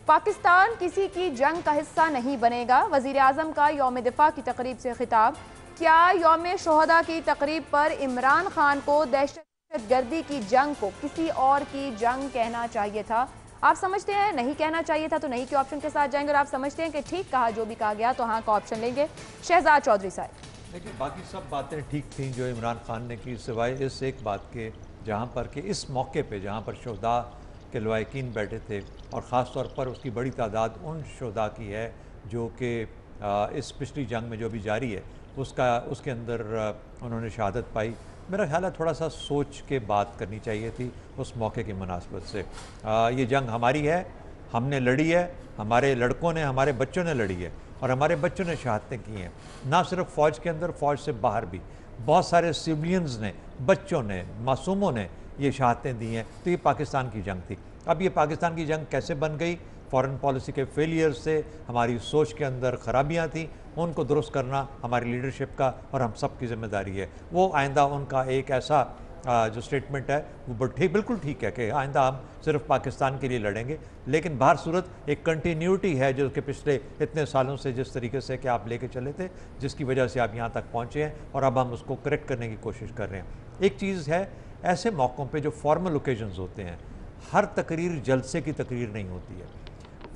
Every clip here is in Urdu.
پاکستان کسی کی جنگ کا حصہ نہیں بنے گا، وزیر اعظم کا یوم دفاع کی تقریب سے خطاب۔ کیا یوم شہداء کی تقریب پر عمران خان کو دہشت گردی کی جنگ کو کسی اور کی جنگ کہنا چاہیے تھا؟ آپ سمجھتے ہیں نہیں کہنا چاہیے تھا تو نہیں کے آپشن کے ساتھ جائیں گے، اور آپ سمجھتے ہیں کہ ٹھیک کہا جو بھی کہا گیا تو ہاں کا آپشن لیں گے؟ شہزاد چودھری صاحب۔ لیکن باقی سب باتیں ٹھیک تھیں جو عمران خان نے کی، سوائے اس ایک بات کے جہاں پر کہ اس موقع پہ جہاں پر شہداء کے لواحقین بیٹھے تھے، اور خاص طور پر اس کی بڑی تعداد ان شہداء کی ہے جو کہ اس پچھلی جنگ میں جو بھی جاری ہے اس کے اندر انہوں نے شہادت پائی۔ میرا خیال ہے تھوڑا سا سوچ کے بات کرنی چاہیے تھی اس موقع کی مناسبت سے۔ یہ جنگ ہماری ہے، ہم نے لڑی ہے، ہمارے لڑکوں نے، ہمارے بچوں نے لڑی ہے، اور ہمارے بچوں نے شہادتیں کی ہیں، نہ صرف فوج کے اندر، فوج سے باہر بھی بہت سارے سیولینز نے، بچوں نے، معصوموں نے یہ شہادتیں دی ہیں۔ تو یہ پاکستان کی جنگ تھی۔ اب یہ پاکستان کی جنگ کیسے بن گئی؟ فارن پالیسی کے فیلئر سے، ہماری سوچ کے اندر خرابیاں تھیں، ان کو درست کرنا ہماری لیڈرشپ کا اور ہم سب کی ذمہ داری ہے۔ وہ آئندہ ان کا ایک ایسا جو سٹیٹمنٹ ہے وہ بالکل ٹھیک ہے کہ آئندہ ہم صرف پاکستان کے لیے لڑیں گے، لیکن بہر صورت ایک کنٹینیوٹی ہے جو کہ پچھلے اتنے سالوں سے جس طریقے سے کہ آپ لے کے چلے تھے، جس کی وجہ سے آپ یہاں تک پہنچے ہیں، اور اب ہم اس کو کریکٹ کرنے کی کوشش کر رہے ہیں۔ ایک چیز ہے، ایسے موقعوں پہ جو فارمل اوکیزنز ہوتے ہیں، ہر تقریر جلسے کی تقریر نہیں ہوتی ہے۔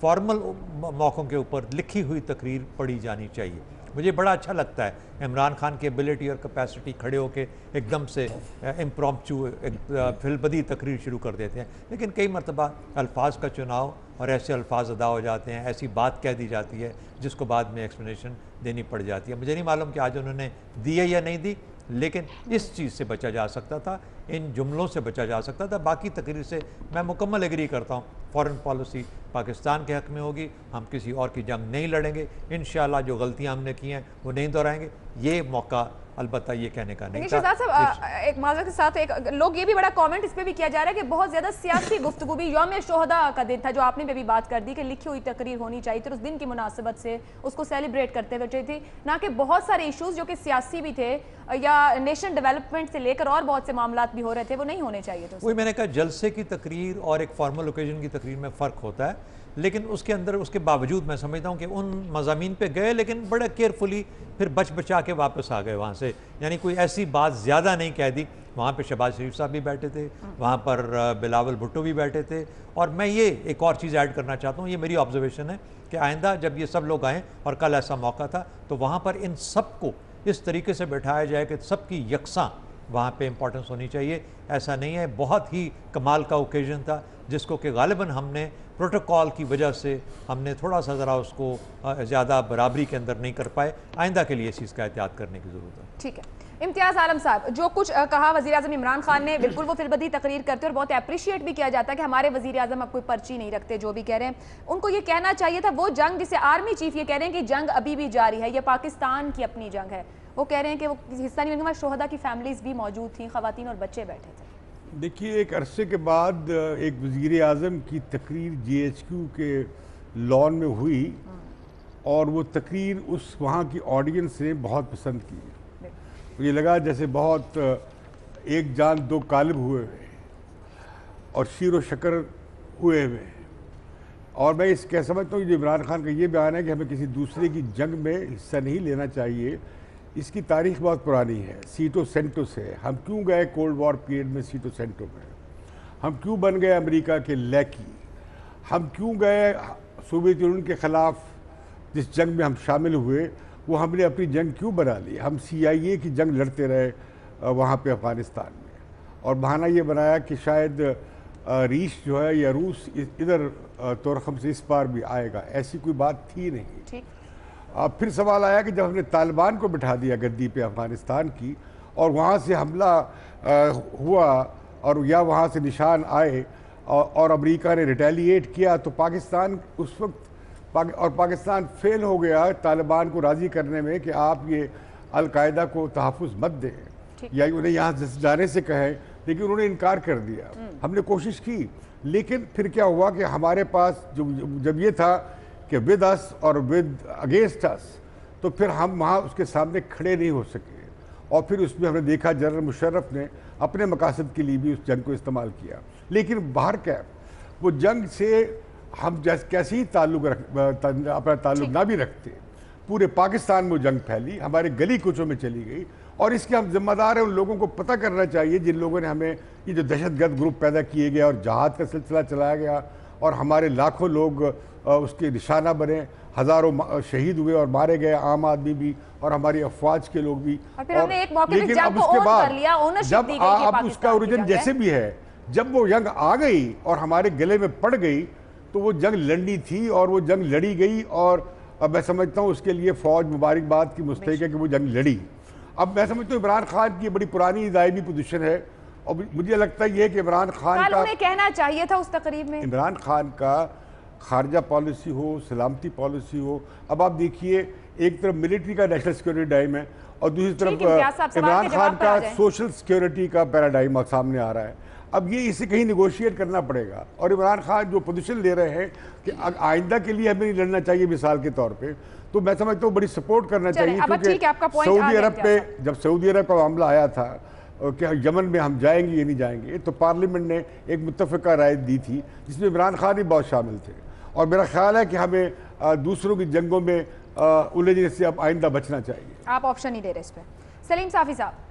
فارمل موقعوں کے اوپر لکھی ہوئی تقریر پڑھی جانی چاہیے۔ مجھے بڑا اچھا لگتا ہے عمران خان کی ایبلٹی اور کیپیسٹی، کھڑے ہو کے ایک دم سے امپرومپچو فی البدیہہ تقریر شروع کر دیتے ہیں، لیکن کئی مرتبہ الفاظ کا چناؤ اور ایسے الفاظ ادا ہو جاتے ہیں، ایسی بات کہہ دی جاتی ہے جس کو بعد میں ایکسپلینیشن دینی پڑ جاتی ہے۔ مجھے نہیں معلوم کہ آج انہوں نے دی ہے یا نہیں دی، لیکن اس چیز سے بچا جا سکتا تھا، ان جملوں سے بچا جا سکتا تھا۔ باقی تقریر سے میں مکمل ایگری کرتا ہوں، فارن پالیسی پاکستان کے حق میں ہوگی، ہم کسی اور کی جنگ نہیں لڑیں گے، انشاءاللہ جو غلطیاں ہم نے کی ہیں وہ نہیں دہرائیں گے۔ یہ موقع البتہ یہ کہنے کا نہیں تھا۔ شہزاد صاحب، ایک معذرت کے ساتھ لوگ یہ بھی بڑا کامنٹ اس پہ بھی کیا جا رہا ہے کہ بہت زیادہ سیاسی گفتگو بھی، یوم شہداء کا دن تھا جو آپ نے بھی بات کر دی کہ لکھی ہوئی تقریر ہونی چاہیے تھی، اس دن کی مناسبت سے اس کو سیلیبریٹ کرتے ہوئے تھی، نہ کہ بہت سارے ایشوز جو کہ سیاسی بھی تھے یا نیشن ڈیولپمنٹ سے لے کر اور بہت سے معاملات بھی ہو رہے تھے، وہ نہیں ہونے چاہیے تھے۔ وہی میں نے کہا، جلسے کی تقریر اور ایک فارمل اوکیزن کی تقریر میں فرق ہوتا ہے، لیکن اس کے اندر اس کے باوجود میں سمجھتا ہوں کہ ان مضامین پہ گئے، لیکن بڑے کیئرفلی پھر بچا کے واپس آ گئے وہاں سے، یعنی کوئی ایسی بات زیادہ نہیں کہہ دی۔ وہاں پہ شہباز شریف صاحب بھی بیٹھے تھے، وہاں پر بلاول بھٹو بھی بیٹھے تھے، اور میں یہ ایک اور چیز ایڈ کرنا چاہتا ہوں، یہ میری آبزرویشن ہے کہ آئندہ جب یہ سب لوگ آئیں، اور کل ایسا موقع تھا، تو وہاں پر ان سب کو اس طریقے سے بٹھایا جائے کہ سب کی یکساں وہاں پہ امپورٹنس ہونی چاہیے۔ ایسا نہیں ہے، بہت ہی کمال کا اوکیزن تھا جس کو کہ غالباً ہم نے پروٹوکول کی وجہ سے ہم نے تھوڑا سا ذرا اس کو زیادہ برابری کے اندر نہیں کر پائے۔ آئندہ کے لیے اس چیز کا احتیاط کرنے کی ضرورت ہے۔ ٹھیک ہے، امتیاز عالم صاحب، جو کچھ کہا وزیر اعظم عمران خان نے، بالکل وہ فی البدیہہ تقریر کرتے اور بہت اپریشیٹ بھی کیا جاتا ہے کہ ہمارے وزیر اعظم اب کوئی پرچی نہیں رکھتے، جو بھی کہہ رہے ہیں ان کو یہ کہنا چاہیے تھا۔ وہ جنگ جسے آرمی چیف یہ کہہ رہے ہیں کہ جنگ ابھی بھی جاری ہے، یہ پاکستان کی اپنی جنگ ہے، وہ کہہ رہے ہیں کہ وہ حصہ نہیں لیں گے، شہداء کی فیملیز بھی موجود تھیں، خواتین اور بچے بیٹھے تھے۔ دیکھیے، ایک عرصے کے بعد ایک وزیر اعظم کی تقریر جی ایچ کیو کے لان میں ہوئی، اور وہ تقریر اس وہاں کی آڈینس نے بہت پسند کی۔ یہ لگا جیسے بہت ایک جان دو قالب ہوئے ہوئے اور شیر و شکر ہوئے ہوئے، اور میں اس کہہ سمجھتا ہوں جو عمران خان کا یہ بیان ہے کہ ہمیں کسی دوسرے کی جنگ میں حصہ نہیں لینا چاہیے، اس کی تاریخ بہت پرانی ہے، سیٹو سینٹو سے۔ ہم کیوں گئے کولڈ وار پیریڈ میں سیٹو سینٹو میں؟ ہم کیوں بن گئے امریکہ کے لیکی؟ ہم کیوں گئے سوویت یونین کے خلاف جس جنگ میں ہم شامل ہوئے، وہ ہم نے اپنی جنگ کیوں بنا لی؟ ہم سی آئی اے کی جنگ لڑتے رہے وہاں پہ افغانستان میں، اور بہانہ یہ بنایا کہ شاید ریش جو ہے یا روس ادھر تورخم سے اس پار بھی آئے گا، ایسی کوئی بات تھی نہیں۔ پھر سوال آیا کہ جب ہم نے طالبان کو بٹھا دیا گدی پہ افغانستان کی، اور وہاں سے حملہ ہوا اور یا وہاں سے نشان آئے اور امریکہ نے ریٹیلیٹ کیا، تو پاکستان اس وقت اور پاکستان فیل ہو گیا طالبان کو راضی کرنے میں کہ آپ یہ القاعدہ کو تحفظ مت دیں یا انہیں یہاں جانے سے کہیں، لیکن انہوں نے انکار کر دیا۔ ہم نے کوشش کی، لیکن پھر کیا ہوا کہ ہمارے پاس جب یہ تھا کہ ود اس اور ود اگینسٹ اس، تو پھر ہم وہاں اس کے سامنے کھڑے نہیں ہو سکے، اور پھر اس میں ہم نے دیکھا جنرل مشرف نے اپنے مقاصد کے لیے بھی اس جنگ کو استعمال کیا۔ لیکن باہر کیا وہ جنگ سے ہم کیسے ہی اپنا تعلق نہ بھی رکھتے، پورے پاکستان میں جنگ پھیلی، ہمارے گلی کوچوں میں چلی گئی، اور اس کے ہم ذمہ دار ہیں۔ ان لوگوں کو پتہ کرنا چاہیے جن لوگوں نے ہمیں یہ جو دہشت گرد گروپ پیدا کیے گئے اور جہاد کا سلسلہ چلایا گیا اور ہمارے لاکھوں لوگ اس کے نشانہ بنے، ہزاروں شہید ہوئے اور مارے گئے، عام آدمی بھی اور ہماری افواج کے لوگ بھی، لیکن اب اس کے بعد جب اب اس کا اوریجن جیسے بھی ہے، جب وہ جنگ آ گئی اور ہمارے گلے میں پڑ گئی تو وہ جنگ لڑنی تھی اور وہ جنگ لڑی گئی، اور اب میں سمجھتا ہوں اس کے لیے فوج مبارکباد کی مستحق ہے کہ وہ جنگ لڑی۔ اب میں سمجھتا ہوں عمران خان کی بڑی پرانی دائمی پوزیشن ہے، اور مجھے لگتا ہے یہ کہ عمران خان کا انہیں کہنا چاہیے تھا اس تقریب میں، عمران خان کا خارجہ پالیسی ہو، سلامتی پالیسی ہو، اب آپ دیکھیے ایک طرف ملٹری کا نیشنل سیکیورٹی ڈائم ہے اور دوسری طرف عمران خان کا سوشل سیکیورٹی کا پیراڈائم سامنے آ رہا ہے۔ اب یہ اسے کہیں نیگوشیٹ کرنا پڑے گا، اور عمران خان جو پوزیشن لے رہے ہیں کہ آئندہ کے لیے ہمیں نہیں لڑنا چاہیے مثال کے طور پہ، تو میں سمجھتا ہوں بڑی سپورٹ کرنا چاہیے، کیونکہ سعودی عرب پہ جب سعودی عرب کا معاملہ آیا تھا کہ یمن میں ہم جائیں گے یا نہیں جائیں گے، تو پارلیمنٹ نے ایک متفقہ رائے دی تھی جس میں عمران خان بھی بہت شامل تھے، اور میرا خیال ہے کہ ہمیں دوسروں کی جنگوں میں الجھنے سے اب آئندہ بچنا چاہیے۔ آپ آپشن نہیں دے رہے اس پہ۔ سلیم صافی صاحب،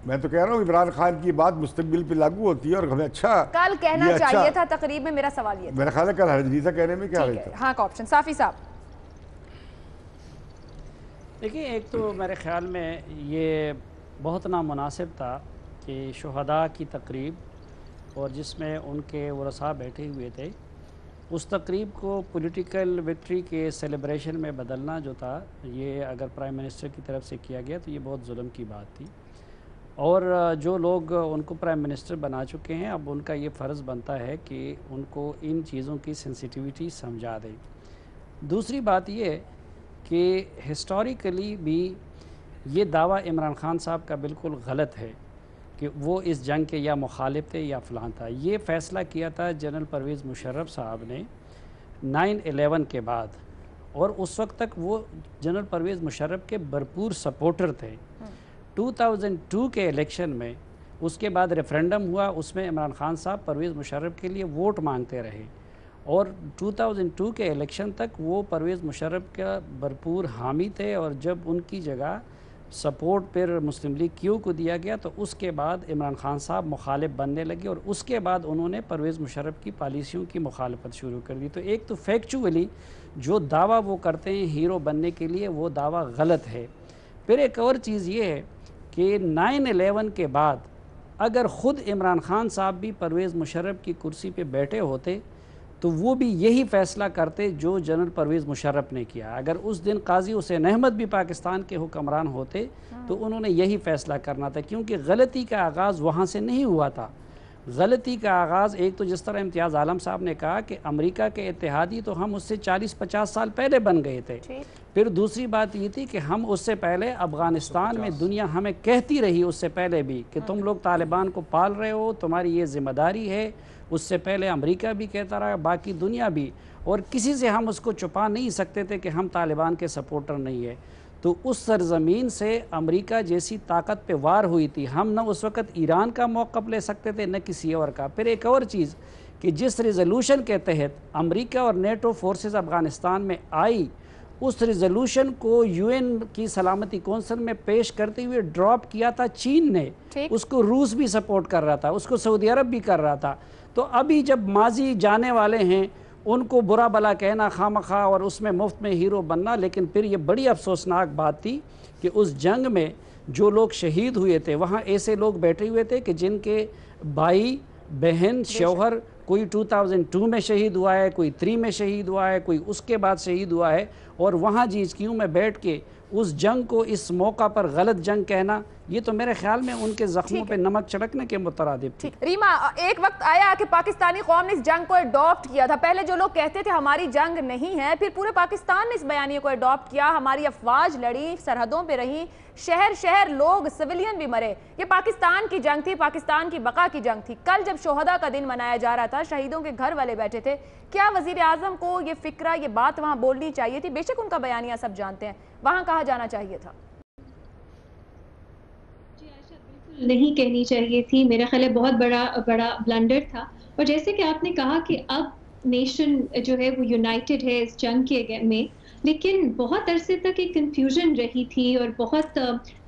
میں تو کہہ رہا ہوں عمران خان کی بات مستقبل پہ لاگو ہوتی ہے اور ہمیں اچھا کل کہنا چاہیے تھا تقریب میں، میرا سوال یہ تھا۔ میرا خیال ہے کل حجریزہ کہنے میں کیا رہی تھا؟ ہاں کا آپشن۔ صافی صاحب دیکھیں، ایک تو میرے خیال میں یہ بہت نامناسب تھا کہ شہداء کی تقریب اور جس میں ان کے ورثاء بیٹھے ہوئے تھے، اس تقریب کو پولیٹیکل وکٹری کے سیلیبریشن میں بدلنا جو تھا، یہ اگر پرائم منسٹر کی طرف سے کیا گیا تو یہ بہت ظلم کی بات تھی، اور جو لوگ ان کو پرائم منسٹر بنا چکے ہیں اب ان کا یہ فرض بنتا ہے کہ ان کو ان چیزوں کی سینسیٹیوٹی سمجھا دیں۔ دوسری بات یہ کہ ہسٹوریکلی بھی یہ دعویٰ عمران خان صاحب کا بالکل غلط ہے کہ وہ اس جنگ کے یا مخالف تھے یا فلاں تھا۔ یہ فیصلہ کیا تھا جنرل پرویز مشرف صاحب نے 9/11 کے بعد، اور اس وقت تک وہ جنرل پرویز مشرف کے بھرپور سپورٹر تھے۔ 2002 کے الیکشن میں اس کے بعد ریفرینڈم ہوا، اس میں عمران خان صاحب پرویز مشرف کے لیے ووٹ مانگتے رہے، اور 2002 کے الیکشن تک وہ پرویز مشرف کا بھرپور حامی تھے، اور جب ان کی جگہ سپورٹ پر مسلم لیگ کیو کو دیا گیا تو اس کے بعد عمران خان صاحب مخالف بننے لگے، اور اس کے بعد انہوں نے پرویز مشرف کی پالیسیوں کی مخالفت شروع کر دی۔ تو ایک تو فیکچولی جو دعویٰ وہ کرتے ہیں ہیرو بننے کے لیے، وہ دعویٰ غلط ہے۔ پھر ایک اور چیز یہ ہے کہ 9/11 کے بعد اگر خود عمران خان صاحب بھی پرویز مشرف کی کرسی پہ بیٹھے ہوتے تو وہ بھی یہی فیصلہ کرتے جو جنرل پرویز مشرف نے کیا۔ اگر اس دن قاضی حسین احمد بھی پاکستان کے حکمران ہوتے تو انہوں نے یہی فیصلہ کرنا تھا، کیونکہ غلطی کا آغاز وہاں سے نہیں ہوا تھا۔ غلطی کا آغاز ایک تو جس طرح امتیاز عالم صاحب نے کہا کہ امریکہ کے اتحادی تو ہم اس سے 40-50 سال پہلے بن گئے تھے، پھر دوسری بات یہ تھی کہ ہم اس سے پہلے افغانستان میں دنیا ہمیں کہتی رہی اس سے پہلے بھی کہ تم لوگ طالبان کو پال رہے ہو، تمہاری یہ ذمہ داری ہے۔ اس سے پہلے امریکہ بھی کہتا رہا، باقی دنیا بھی، اور کسی سے ہم اس کو چھپا نہیں سکتے تھے کہ ہم طالبان کے سپورٹر نہیں ہے۔ تو اس سرزمین سے امریکہ جیسی طاقت پہ وار ہوئی تھی، ہم نہ اس وقت ایران کا موقف لے سکتے تھے نہ کسی اور کا۔ پھر ایک اور چیز کہ جس ریزولوشن کے تحت امریکہ اور نیٹو فورسز افغانستان میں آئی، اس ریزولوشن کو UN کی سلامتی کونسل میں پیش کرتے ہوئے ڈراپ کیا تھا چین نے، اس کو روس بھی سپورٹ کر رہا تھا، اس کو سعودی عرب بھی کر رہا تھا۔ تو ابھی جب ماضی جانے والے ہیں ان کو برا بلا کہنا خامخواہ اور اس میں مفت میں ہیرو بننا، لیکن پھر یہ بڑی افسوسناک بات تھی کہ اس جنگ میں جو لوگ شہید ہوئے تھے وہاں ایسے لوگ بیٹھے ہوئے تھے کہ جن کے بھائی بہن شوہر کوئی 2002 میں شہید ہوا ہے، کوئی 3 میں شہید ہوا ہے، کوئی اس کے بعد شہید ہوا ہے، اور وہاں GHQ میں بیٹھ کے اس جنگ کو اس موقع پر غلط جنگ کہنا، یہ تو میرے خیال میں ان کے زخموں پہ نمک چھڑکنے کے مترادف تھی۔ ریما، ایک وقت آیا کہ پاکستانی قوم نے اس جنگ کو اڈاپٹ کیا تھا۔ پہلے جو لوگ کہتے تھے ہماری جنگ نہیں ہے، پھر پورے پاکستان نے اس بیانیے کو اڈاپٹ کیا، ہماری افواج لڑی، سرحدوں پہ رہی، شہر شہر لوگ سویلین بھی مرے۔ یہ پاکستان کی جنگ تھی، پاکستان کی بقا کی جنگ تھی۔ کل جب شہداء کا دن منایا جا رہا تھا، شہیدوں کے گھر والے بیٹھے تھے، کیا وزیر اعظم کو یہ فکرہ، یہ بات وہاں بولنی چاہیے تھی؟ بے شک ان کا بیانیہ سب جانتے ہیں، وہاں کہا جانا چاہیے تھا۔ نہیں کہنی چاہیے تھی، میرا خیال ہے بہت بڑا بلنڈر تھا۔ اور جیسے کہ آپ نے کہا کہ اب نیشن جو ہے وہ یونائٹڈ ہے اس جنگ کے میں، لیکن بہت عرصے تک ایک کنفیوژن رہی تھی اور بہت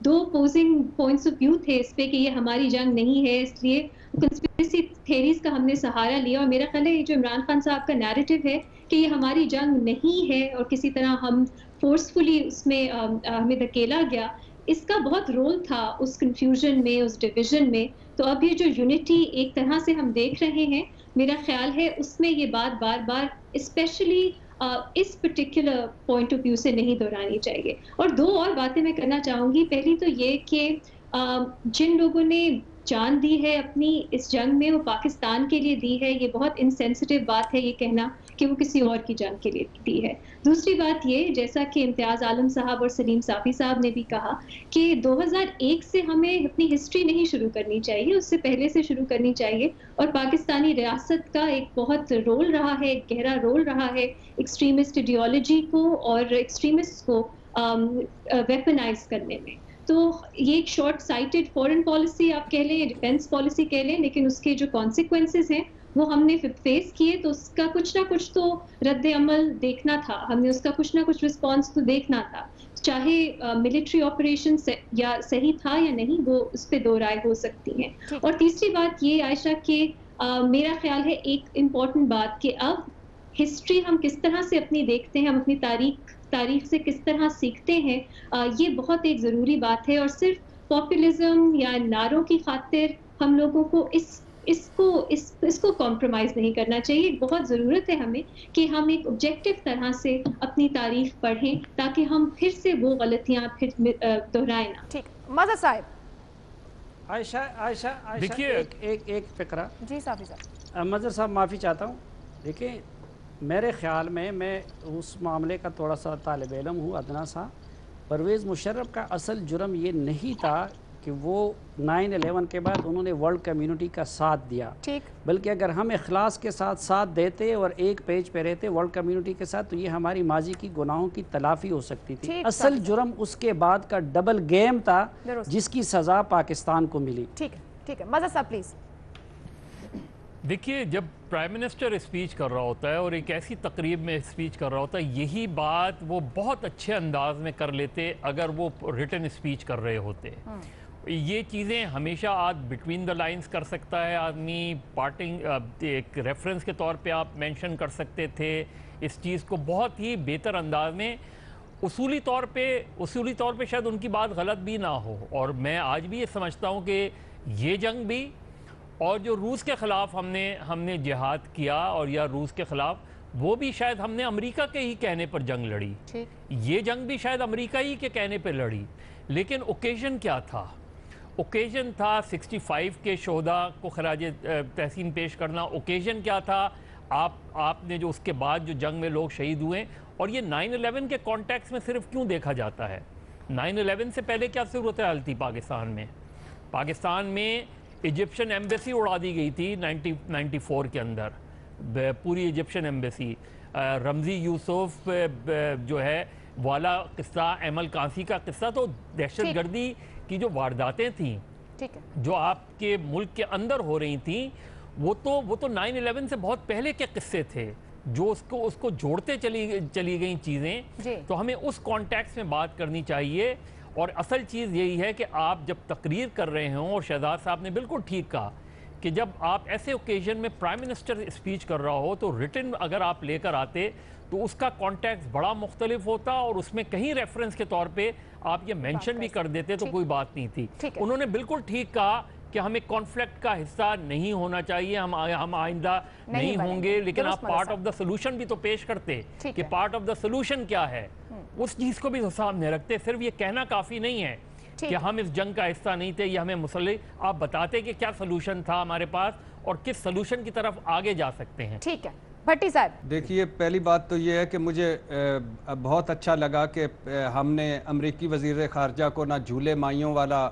دو اپوزنگ پوائنٹس آف ویو تھے اس پہ کہ یہ ہماری جنگ نہیں ہے، اس لیے کنسپریسی تھیریز کا ہم نے سہارا لیا. اور میرا خیال ہے یہ جو عمران خان صاحب کا نیریٹو ہے کہ یہ ہماری جنگ نہیں ہے اور کسی طرح ہم فورسفلی اس میں ہمیں دھکیلا گیا، اس کا بہت رول تھا اس کنفیوژن میں، اس ڈویژن میں. تو اب یہ جو یونٹی ایک طرح سے ہم دیکھ رہے ہیں، میرا خیال ہے اس میں یہ بات بار بار اسپیشلی اس پرٹیکولر پوائنٹ آف ویو سے نہیں دہرانی چاہیے. اور دو اور باتیں میں کرنا چاہوں گی. پہلی تو یہ کہ جن لوگوں نے جان دی ہے اپنی اس جنگ میں، وہ پاکستان کے لیے دی ہے. یہ بہت انسینسٹیو بات ہے یہ کہنا کہ وہ کسی اور کی جنگ کے لیے دی ہے. دوسری بات یہ، جیسا کہ امتیاز عالم صاحب اور سلیم صافی صاحب نے بھی کہا کہ 2001 سے ہمیں اپنی ہسٹری نہیں شروع کرنی چاہیے، اس سے پہلے سے شروع کرنی چاہیے. اور پاکستانی ریاست کا ایک بہت رول رہا ہے، ایک گہرا رول رہا ہے ایکسٹریمسٹ ایڈیالوجی کو اور ایکسٹریمسٹ کو ویپنائز کرنے میں. تو یہ ایک شارٹ سائٹڈ فورن پالیسی آپ کہہ لیں یا ڈیفینس پالیسی کہہ لیں، لیکن اس کے جو کانسیکوینسز ہیں وہ ہم نے فیس کیے. تو اس کا کچھ نہ کچھ تو رد عمل دیکھنا تھا، ہم نے اس کا کچھ نہ کچھ رسپانس تو دیکھنا تھا. چاہے ملٹری آپریشن یا صحیح تھا یا نہیں، وہ اس پہ دو رائے ہو سکتی ہیں. اور تیسری بات یہ عائشہ کہ میرا خیال ہے ایک امپورٹنٹ بات کہ اب ہسٹری ہم کس طرح سے اپنی دیکھتے ہیں، ہم اپنی تاریخ سے کس طرح سیکھتے ہیں، یہ بہت ایک ضروری بات ہے. اور صرف پاپولزم یا نعروں کی خاطر ہم لوگوں کو اس کو کمپرومائز نہیں کرنا چاہیے. بہت ضرورت ہے ہمیں کہ ہم ایک آبجیکٹو طرح سے اپنی تاریخ پڑھیں تاکہ ہم پھر سے وہ غلطیاں پھر دہرائیں نہ. ٹھیک، مظہر صاحب. عائشہ دیکھیے ایک فقرہ. جی صافی صاحب. مظہر صاحب معافی چاہتا ہوں. دیکھیں میرے خیال میں اس معاملے کا تھوڑا سا طالب علم ہوں ادنا سا. پرویز مشرف کا اصل جرم یہ نہیں تھا کہ وہ 9/11 کے بعد انہوں نے ورلڈ کمیونٹی کا ساتھ دیا، ٹھیک، بلکہ اگر ہم اخلاص کے ساتھ دیتے اور ایک پیج پہ رہتے ورلڈ کمیونٹی کے ساتھ تو یہ ہماری ماضی کی گناہوں کی تلافی ہو سکتی تھی. اصل جرم اس کے بعد کا ڈبل گیم تھا جس کی سزا پاکستان کو ملی. ٹھیک ہے. مظہر صاحب پلیز. دیکھیے، جب پرائم منسٹر اسپیچ کر رہا ہوتا ہے اور ایک ایسی تقریب میں اسپیچ کر رہا ہوتا ہے، یہی بات وہ بہت اچھے انداز میں کر لیتے اگر وہ ریٹن اسپیچ کر رہے ہوتے. یہ چیزیں ہمیشہ بٹوین دا لائنز کر سکتا ہے آدمی. پارٹنگ ایک ریفرنس کے طور پہ آپ مینشن کر سکتے تھے اس چیز کو بہت ہی بہتر انداز میں. اصولی طور پہ شاید ان کی بات غلط بھی نہ ہو. اور میں آج بھی یہ سمجھتا ہوں کہ یہ جنگ بھی اور جو روس کے خلاف ہم نے جہاد کیا اور یا روس کے خلاف، وہ بھی شاید ہم نے امریکہ کے ہی کہنے پر جنگ لڑی. یہ جنگ بھی شاید امریکہ ہی کے کہنے پہ لڑی. لیکن اوکیزن کیا تھا؟ اوکیزن تھا 65 کے شہداء کو خراج تحسین پیش کرنا. اوکیزن کیا تھا؟ آپ نے جو اس کے بعد جو جنگ میں لوگ شہید ہوئے. اور یہ 9/11 کے کانٹیکس میں صرف کیوں دیکھا جاتا ہے؟ 9/11 سے پہلے کیا صورتحال تھی پاکستان میں ایجپشن ایمبیسی اڑا دی گئی تھی 1994 کے اندر، پوری ایجپشن ایمبیسی. رمزی یوسف جو ہے والا قصہ، ایمل کانسی کا قصہ، تو دہشت گردی کی جو وارداتیں تھیں جو آپ کے ملک کے اندر ہو رہی تھیں، وہ تو 9/11 سے بہت پہلے کے قصے تھے جو اس کو جوڑتے چلی گئیں چیزیں. تو ہمیں اس کانٹیکس میں بات کرنی چاہیے. اور اصل چیز یہی ہے کہ آپ جب تقریر کر رہے ہوں، اور شہزاد صاحب نے بالکل ٹھیک کہا کہ جب آپ ایسے اوکیزن میں پرائم منسٹر اسپیچ کر رہا ہو تو ریٹن اگر آپ لے کر آتے تو اس کا کانٹیکس بڑا مختلف ہوتا، اور اس میں کہیں ریفرنس کے طور پہ آپ یہ مینشن بھی کر دیتے تو کوئی بات نہیں تھی. انہوں نے بالکل ٹھیک کہا کہ ہمیں کانفلکٹ کا حصہ نہیں ہونا چاہیے، ہم آئندہ نہیں ہوں گے، لیکن آپ پارٹ آف دا سولوشن بھی تو پیش کرتے کہ پارٹ آف دا سولوشن کیا ہے، اس چیز کو بھی سامنے رکھتے. صرف یہ کہنا کافی نہیں ہے کہ ہم اس جنگ کا حصہ نہیں تھے، یہ ہمیں مسلح آپ بتاتے کہ کیا سولوشن تھا ہمارے پاس اور کس سولوشن کی طرف آگے جا سکتے ہیں. ٹھیک ہے بھٹی صاحب. دیکھیے، پہلی بات تو یہ ہے کہ مجھے بہت اچھا لگا کہ ہم نے امریکی وزیر خارجہ کو نہ جھولے مائیوں والا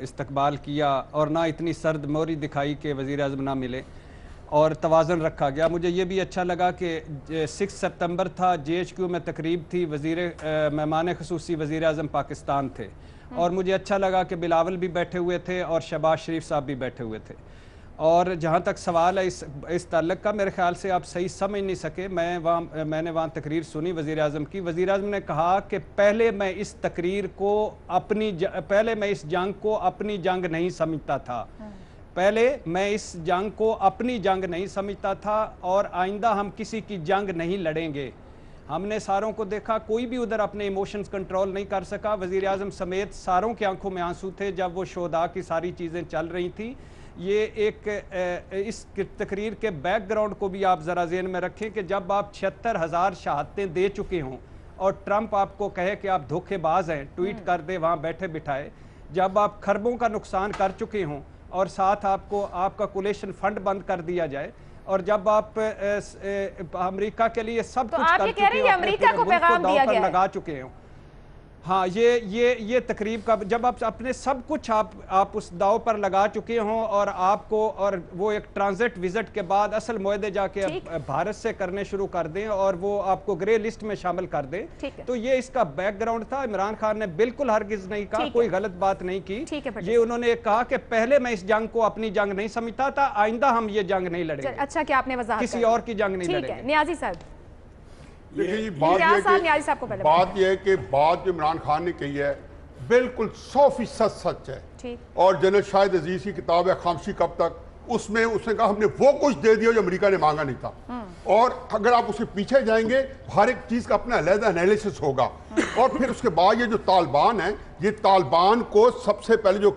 استقبال کیا اور نہ اتنی سرد موری دکھائی کہ وزیر اعظم نہ ملے، اور توازن رکھا گیا. مجھے یہ بھی اچھا لگا کہ 6 سپتمبر تھا، GHQ میں تقریب تھی، مہمان خصوصی وزیر اعظم پاکستان تھے، اور مجھے اچھا لگا کہ بلاول بھی بیٹھے ہوئے تھے اور شہباز شریف صاحب بھی بیٹھے ہوئے تھے. اور جہاں تک سوال ہے اس تعلق کا، میرے خیال سے آپ صحیح سمجھ نہیں سکے. میں نے وہاں تقریر سنی وزیر اعظم کی. وزیر اعظم نے کہا کہ پہلے میں اس جنگ کو اپنی جنگ نہیں سمجھتا تھا. پہلے میں اس جنگ کو اپنی جنگ نہیں سمجھتا تھا اور آئندہ ہم کسی کی جنگ نہیں لڑیں گے. ہم نے ساروں کو دیکھا، کوئی بھی ادھر اپنے ایموشنز کنٹرول نہیں کر سکا. وزیر اعظم سمیت ساروں کی آنکھوں میں آنسو تھے جب وہ شہداء کی ساری چیزیں چل رہی تھیں. یہ ایک اس تقریر کے بیک گراؤنڈ کو بھی آپ ذرا ذہن میں رکھیں کہ جب آپ 76,000 شہادتیں دے چکے ہوں اور ٹرمپ آپ کو کہے کہ آپ دھوکے باز ہیں، ٹویٹ کر دے وہاں بیٹھے بٹھائے، جب آپ خربوں کا نقصان کر چکے ہوں اور ساتھ آپ کا کولیشن فنڈ بند کر دیا جائے، اور جب آپ امریکہ کے لیے سب کچھ کر چکے ہوں، امریکہ کو پیغام دیا گیا لگا چکے ہوں. ہاں یہ تقریب کا جب آپ اپنے سب کچھ آپ اس داؤ پر لگا چکے ہوں اور آپ کو اور وہ ایک ٹرانزٹ وزٹ کے بعد اصل معاہدے جا کے بھارت سے کرنے شروع کر دیں اور وہ آپ کو گرے لسٹ میں شامل کر دیں، تو یہ اس کا بیک گراؤنڈ تھا. عمران خان نے بالکل ہرگز نہیں کہا، کوئی غلط بات نہیں کی. یہ انہوں نے کہا کہ پہلے میں اس جنگ کو اپنی جنگ نہیں سمجھتا تھا، آئندہ ہم یہ جنگ نہیں لڑیں گے. اچھا کہ آپ نے وضاحت کسی اور کی جنگ نہیں لڑیں گے. نیازی صاحب، بات یہ ہے کہ بات جو عمران خان نے کہی ہے بالکل 100% سچ ہے. اور جنرل شاہد عزیز کی کتاب ہے خاموشی کب تک، اس میں اس نے کہا ہم نے وہ کچھ دے دیا جو امریکہ نے مانگا نہیں تھا. اور اگر آپ اس کے پیچھے جائیں گے ہر ایک چیز کا اپنا علیحدہ انالیسس ہوگا. اور پھر اس کے بعد یہ جو طالبان ہیں، یہ طالبان کو سب سے پہلے جو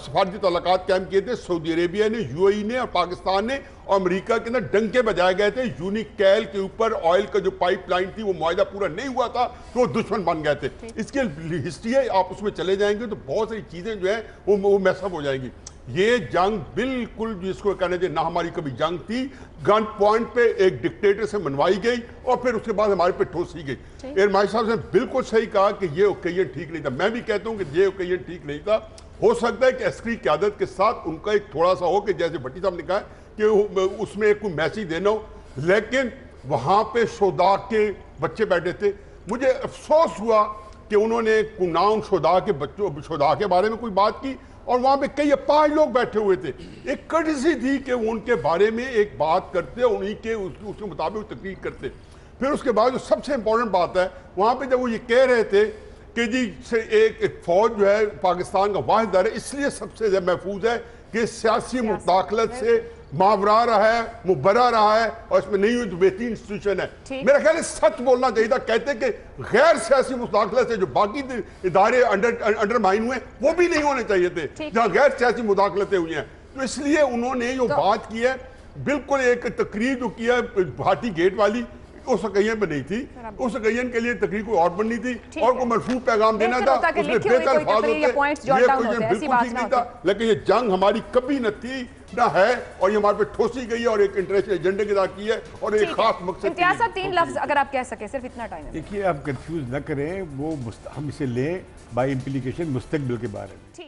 سفارتی تعلقات قائم کیے تھے سعودی عربیہ نے، یو اے ای نے اور پاکستان نے اور امریکہ کے اندر ڈنکے بجائے گئے تھے. یونیکیل کے اوپر آئل کا جو پائپ لائن تھی وہ معاہدہ پورا نہیں ہوا تھا تو وہ دشمن بن گئے تھے. اس کی ہسٹری ہے، آپ اس میں چلے جائیں گے تو بہت ساری چیزیں جو ہیں وہ میس اپ ہو جائیں گی. یہ جنگ بالکل جس کو کہنا چاہیے نہ ہماری کبھی جنگ تھی، گن پوائنٹ پہ ایک ڈکٹیٹر سے منوائی گئی اور پھر اس کے بعد ہمارے پہ ٹھوسی گئی. ارمائی صاحب نے بالکل صحیح کہا کہ یہ اوکیزن ٹھیک نہیں تھا. میں بھی کہتا ہوں کہ یہ اوکیزن ٹھیک نہیں تھا. ہو سکتا ہے کہ عسکری قیادت کے ساتھ ان کا ایک تھوڑا سا ہو کہ جیسے بھٹی صاحب نے کہا کہ اس میں ایک کوئی میسیج دینا ہو، لیکن وہاں پہ شہداء کے بچے بیٹھے تھے. مجھے افسوس ہوا کہ انہوں نے نہ ان شہداء کے بارے میں کوئی بات کی اور وہاں پہ کئی 5 لوگ بیٹھے ہوئے تھے. ایک کٹسی تھی کہ وہ ان کے بارے میں ایک بات کرتے، انہی کے اس کے مطابق تقریر کرتے. پھر اس کے بعد جو سب سے امپورٹنٹ بات ہے وہاں پہ جب وہ یہ کہہ رہے تھے کہ جی ایک فوج جو ہے پاکستان کا واحد ادارہ اس لیے سب سے زیادہ محفوظ ہے کہ سیاسی مداخلت سے ماورا رہا ہے، مبرا رہا ہے اور اس میں نہیں ہوئی تو بہترین انسٹیٹیوشن ہے. میرا خیال ہے سچ بولنا چاہیے تھا. کہتے کہ غیر سیاسی مداخلت سے جو باقی ادارے انڈرمائن ہوئے وہ بھی نہیں ہونے چاہیے تھے جہاں غیر سیاسی مداخلتیں ہوئی ہیں. تو اس لیے انہوں نے جو بات کی ہے بالکل ایک تقریر جو کی ہے بھارتی گیٹ والی اس اوکیزن پہ نہیں تھی. اس اوکیزن کے لیے تقریر کوئی اور بننی تھی اور کوئی مرفوع پیغام دینا تھا. اس میں بہتر الفاظ ہوتے، یہ اوکیزن بالکل ٹھیک نہیں تھا. لیکن یہ جنگ ہماری کبھی نہ تھی نہ ہے اور یہ ہمارے پہ ٹھوسی گئی ہے اور ایک انٹرنیشنل ایجنڈے کے ساتھ کی ہے اور ایک خاص مقصد. امتیاز صاحب 3 لفظ اگر آپ کہہ سکیں، صرف اتنا ٹائم ہے. دیکھیے آپ کنفیوز نہ کریں، وہ ہم اسے لیں بائی امپلیکیشن مستقبل کے بارے میں.